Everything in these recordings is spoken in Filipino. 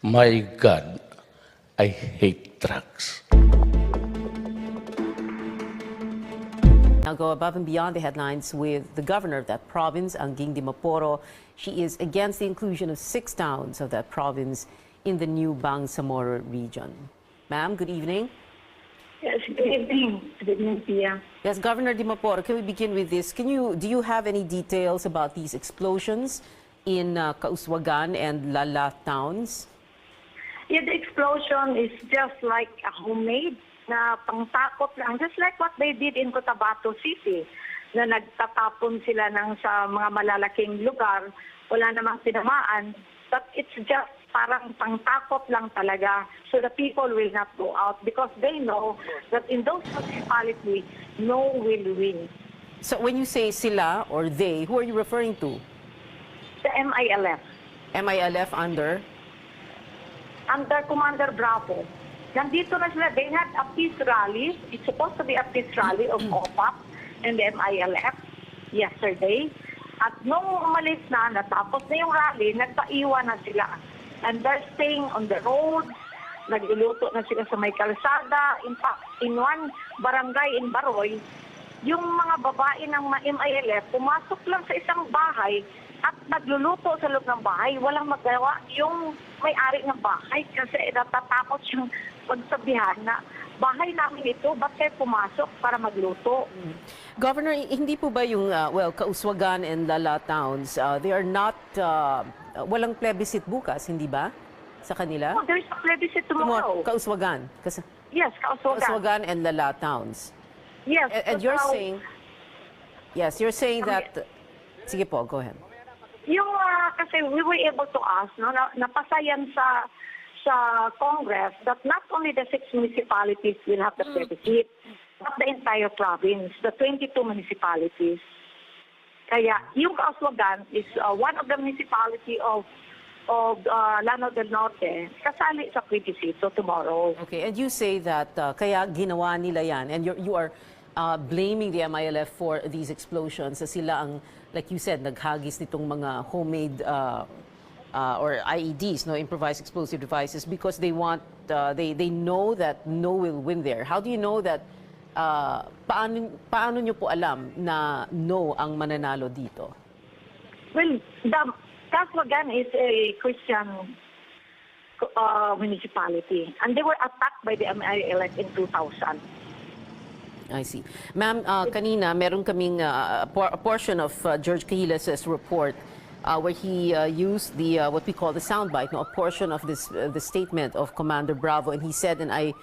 My God, I hate drugs. Now go above and beyond the headlines with the governor of that province, Angging Dimaporo. She is against the inclusion of 6 towns of that province in the new Bangsamoro region. Ma'am, good evening. Yes, good evening. Good evening, Pia. Yes, Governor Dimaporo, can we begin with this? Do you have any details about these explosions in Kauswagan and Lala towns? Yeah, the explosion is just like a homemade na pangtakot lang. Just like what they did in Cotabato City, na nagtatapon sila ng sa mga malalaking lugar, wala namang tinamaan. But it's just parang pangtakot lang talaga, so the people will not go out because they know that in those municipalities, no will win. So when you say sila or they, who are you referring to? The M.I.L.F. M.I.L.F. under? Under Commander Bravo. Nandito na sila. They had a peace rally. It's supposed to be a peace rally of OPAP and the M.I.L.F. yesterday. At nung umalis na, natapos na yung rally, nagpaiwan na sila. And they're staying on the road. Nagluluto na sila sa may kalsada. In fact, in one barangay in Baroy, yung mga babae ng M.I.L.F. pumasok lang sa isang bahay at nagluluto sa loob ng bahay. Walang magawa yung may-ari ng bahay kasi natatakot yung pagsabihan na bahay namin ito, ba't kayo pumasok para magluto? Governor, hindi po ba yung, Kauswagan and Lala towns, they are not, walang plebiscite bukas, hindi ba? Sa kanila? Oh, there's a plebiscite tomorrow. Kauswagan. Yes, Kauswagan. Kauswagan and Lala towns. Yes. And you're saying, yes, you're saying that, sige po, go ahead. Yung kasi we were able to ask, no, napasayan sa Congress that not only the 6 municipalities will have the plebiscite, but the entire province, the 22 municipalities. Kaya yung Kauswagan is one of the municipality of Lanao del Norte, kasali sa plebiscito tomorrow. Okay, and you say that kaya ginawa nila yan, and you are blaming the M.I.L.F. for these explosions. Sa sila ang, like you said, naghagis nitong mga homemade or IEDs, no, improvised explosive devices, because they want, they know that no will win there. How do you know that, paano nyo po alam na no ang mananalo dito? Well, the Kauswagan is a Christian municipality, and they were attacked by the M.I.L.F. in 2000. I see. Ma'am, kanina meron kaming a portion of George Cahilas's report where he used the what we call the soundbite, no, a portion of this the statement of Commander Bravo, and he said, and I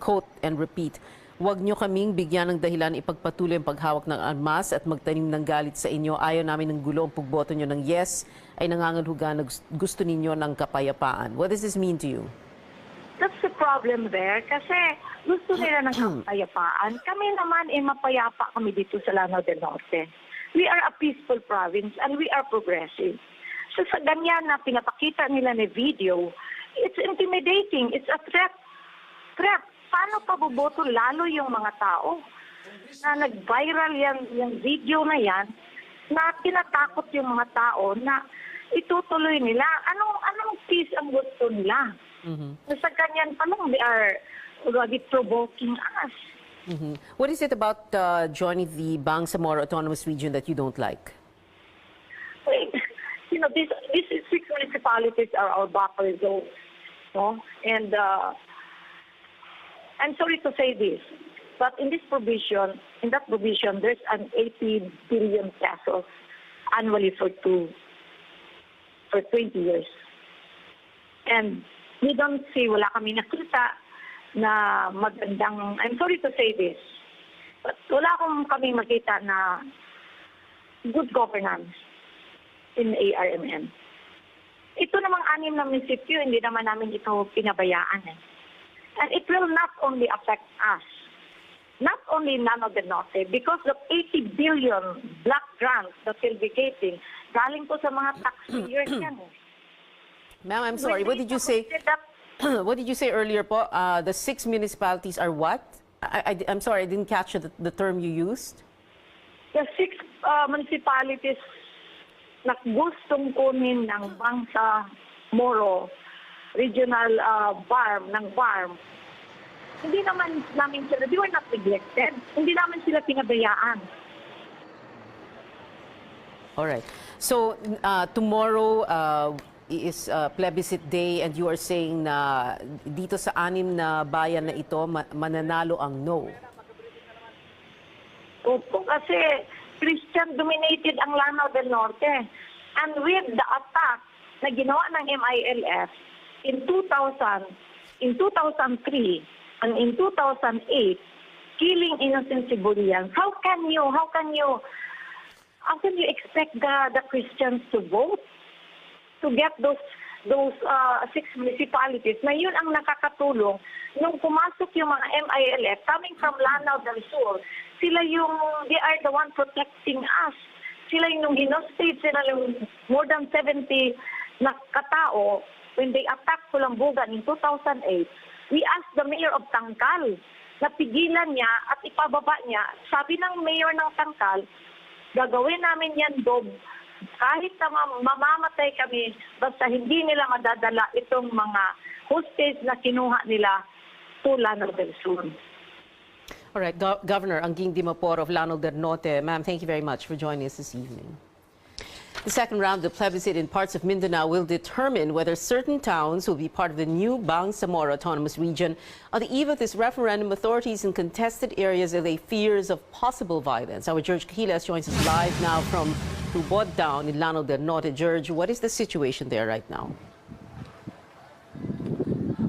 quote and repeat, "Huwag nyo kaming bigyan ng dahilan ipagpatuloy ang paghawak ng armas at magtanim ng galit sa inyo. Ayaw namin ng gulo ang pagboto nyo ng yes ay nangangalugan na gusto ninyo ng kapayapaan." What does this mean to you? That's the problem there kasi gusto nila ng kapayapaan. Kami naman mapayapa kami dito sa Lanao del Norte. We are a peaceful province and we are progressive. So sa ganyan na pinapakita nila na video, it's intimidating. It's a threat. Paano paboboto lalo yung mga tao? Na nag-viral yung video na yan, na tinatakot yung mga tao na itutuloy nila. Anong peace ang gusto nila? Sa ganyan pa lang, they are already provoking us. What is it about joining the Bangsamoro Autonomous Region that you don't like? Wait, you know, these 6 municipalities are our buffer zones, no? And I'm sorry to say this, but in that provision, there's an 80 billion pesos annually for 20 years. And we don't see, wala kami nakita na magandang, I'm sorry to say this, but wala kami makita na good governance in ARMN. Ito namang 6 na munisipyo, hindi naman namin ito pinabayaan. And it will not only affect us, not only Lanao del Norte, because the 80 billion black grants that we'll be getting, galing po sa mga taxpayers yan. Ma'am, I'm sorry, what did you say? What did you say earlier po? The 6 municipalities are what? I'm sorry, I didn't catch the term you used. The 6 municipalities na gustong kunin ng bangsa Moro Regional Farm, ng farm. Hindi naman namin sila, they were not neglected. Hindi naman sila pinabayaan. All right. So tomorrow is plebiscite day and you are saying na dito sa 6 na bayan na ito mananalo ang no. Opo, kasi Christian-dominated ang Lanao del Norte. And with the attack na ginawa ng M.I.L.F. in 2000, in 2003, and in 2008, killing innocent civilians, how can you expect the Christians to vote? To get those 6 municipalities na yun ang nakakatulong nung pumasok yung mga M.I.L.F. coming from Lanao del Sur. They are the one protecting us. Sila yung hinostage sila yung more than 70 na katao when they attacked Pulambugan in 2008. We asked the mayor of Tangkal na pigilan niya at ipababa niya. Sabi ng mayor ng Tangkal, gagawin namin yan, Dob. Kahit na mamamatay kami, basta hindi nila madadala itong mga hostage na kinuha nila to Lanao del Sur. All right, Governor Angging Dimapor of Lanao del Norte, ma'am, thank you very much for joining us this evening. The second round of the plebiscite in parts of Mindanao will determine whether certain towns will be part of the new Bangsamoro Autonomous Region. On the eve of this referendum, authorities in contested areas allay fears of possible violence. Our George Cahilas joins us live now from Lubod Down in Lanao del Norte. George, what is the situation there right now?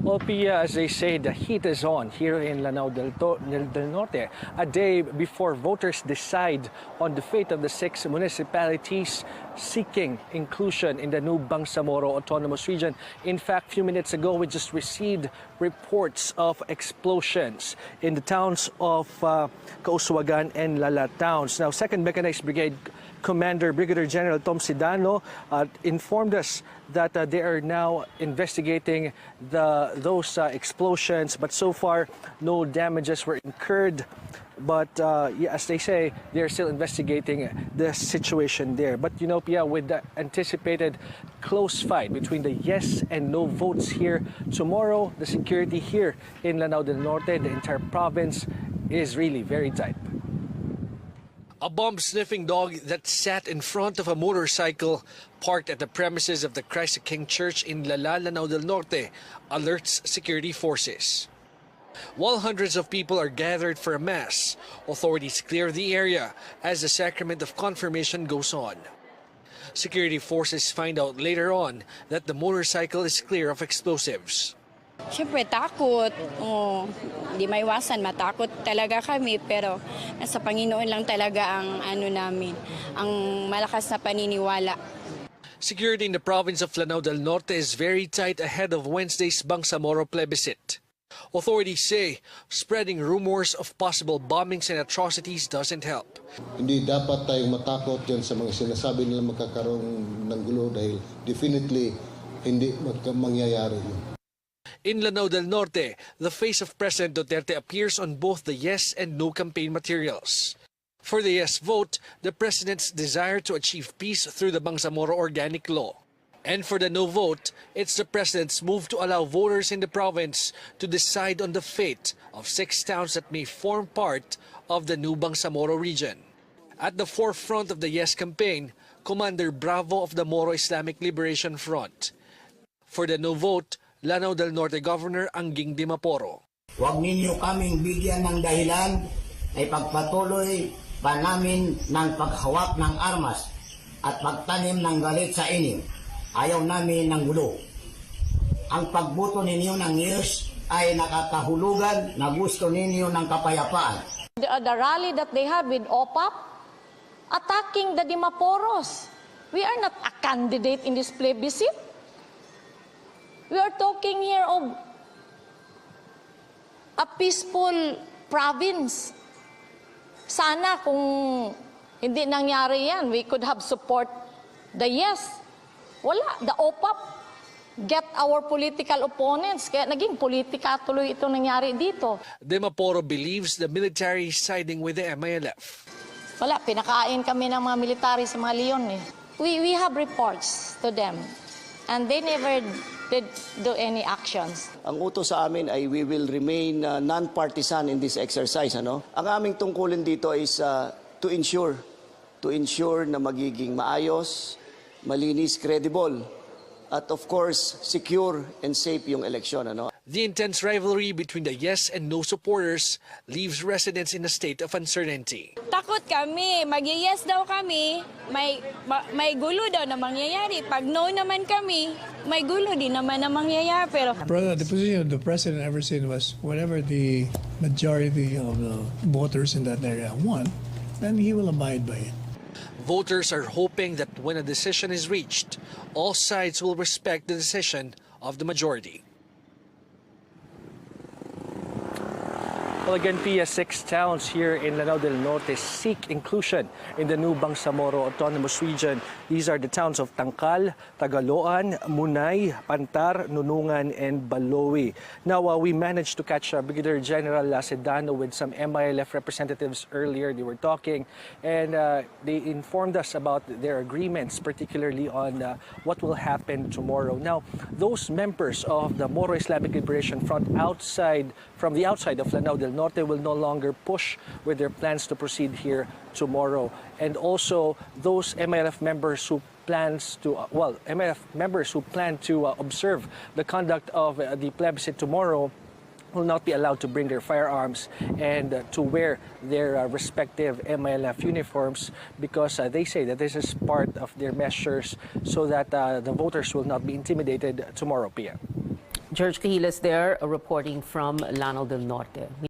Well, Pia, as they say, the heat is on here in Lanao del Norte, a day before voters decide on the fate of the 6 municipalities seeking inclusion in the new Bangsamoro Autonomous Region. In fact, a few minutes ago, we just received reports of explosions in the towns of Kauswagan and Lala towns. Now, 2nd Mechanized Brigade Commander Brigadier General Tom Sidano informed us that they are now investigating those explosions, but so far no damages were incurred. But as they say, they're still investigating the situation there. But you know, Pia, with the anticipated close fight between the yes and no votes here tomorrow, the security here in Lanao del Norte, the entire province, is really very tight. A bomb-sniffing dog that sat in front of a motorcycle parked at the premises of the Christ the King Church in Lala, Lanao del Norte alerts security forces. While hundreds of people are gathered for a mass, authorities clear the area as the sacrament of confirmation goes on. Security forces find out later on that the motorcycle is clear of explosives. Siyempre takot, di maiwasan, matakot talaga kami, pero nasa Panginoon lang talaga ang namin, ang malakas na paniniwala. Security in the province of Lanao del Norte is very tight ahead of Wednesday's Bangsamoro plebiscite. Authorities say spreading rumors of possible bombings and atrocities doesn't help. Hindi dapat tayong matakot dyan sa mga sinasabi nila magkakaroon ng gulo dahil definitely hindi mangyayari yun. In Lanao del Norte, the face of President Duterte appears on both the yes and no campaign materials. For the yes vote, the president's desire to achieve peace through the Bangsamoro Organic Law. And for the no vote, it's the president's move to allow voters in the province to decide on the fate of 6 towns that may form part of the new Bangsamoro region. At the forefront of the yes campaign, Commander Bravo of the Moro Islamic Liberation Front. For the no vote, Lanao del Norte Governor Angging Dimaporo. Huwag ninyo kaming bigyan ng dahilan ay pagpatuloy pa namin ng paghawak ng armas at pagtanim ng galit sa inyo. Ayaw namin ng gulo. Ang pagboto ninyo ng yes ay nakakahulugan na gusto ninyo ng kapayapaan. The rally that they had with OPAP, attacking the Dimaporos. We are not a candidate in this plebiscite. We are talking here of a peaceful province. Sana kung hindi nangyari yan, we could have support the yes. Wala, the OPAP get our political opponents. Kaya naging politika tuloy ito nangyari dito. Dimaporo believes the military is siding with the M.I.L.F. Wala, pinakain kami ng mga military sa mga leon eh. We have reports to them and they never did do any actions. Ang utos sa amin ay we will remain non-partisan in this exercise. Ang aming tungkulin dito is to ensure na magiging maayos, malinis, credible, at of course, secure and safe yung eleksyon. The intense rivalry between the yes and no supporters leaves residents in a state of uncertainty. Takot kami, mag-yes daw kami, may gulo daw na mangyayari. Pag no naman kami, may gulo din naman na mangyayari. Pero The position of the president ever since was whatever the majority of the voters in that area want, then he will abide by it. Voters are hoping that when a decision is reached, all sides will respect the decision of the majority. Well, again, Pia, 6 towns here in Lanao del Norte seek inclusion in the new Bangsamoro Autonomous Region. These are the towns of Tangkal, Tagaloan, Munay, Pantar, Nunungan, and Balowi. Now, we managed to catch Brigadier General Sedano with some M.I.L.F representatives earlier. They were talking, and they informed us about their agreements, particularly on what will happen tomorrow. Now, those members of the Moro Islamic Liberation Front from the outside of Lanao del Norte will no longer push with their plans to proceed here tomorrow. And also those M.I.L.F members who plan to observe the conduct of the plebiscite tomorrow will not be allowed to bring their firearms and to wear their respective M.I.L.F uniforms, because they say that this is part of their measures so that the voters will not be intimidated tomorrow, Pia. George Cahilas there, reporting from Lanao del Norte.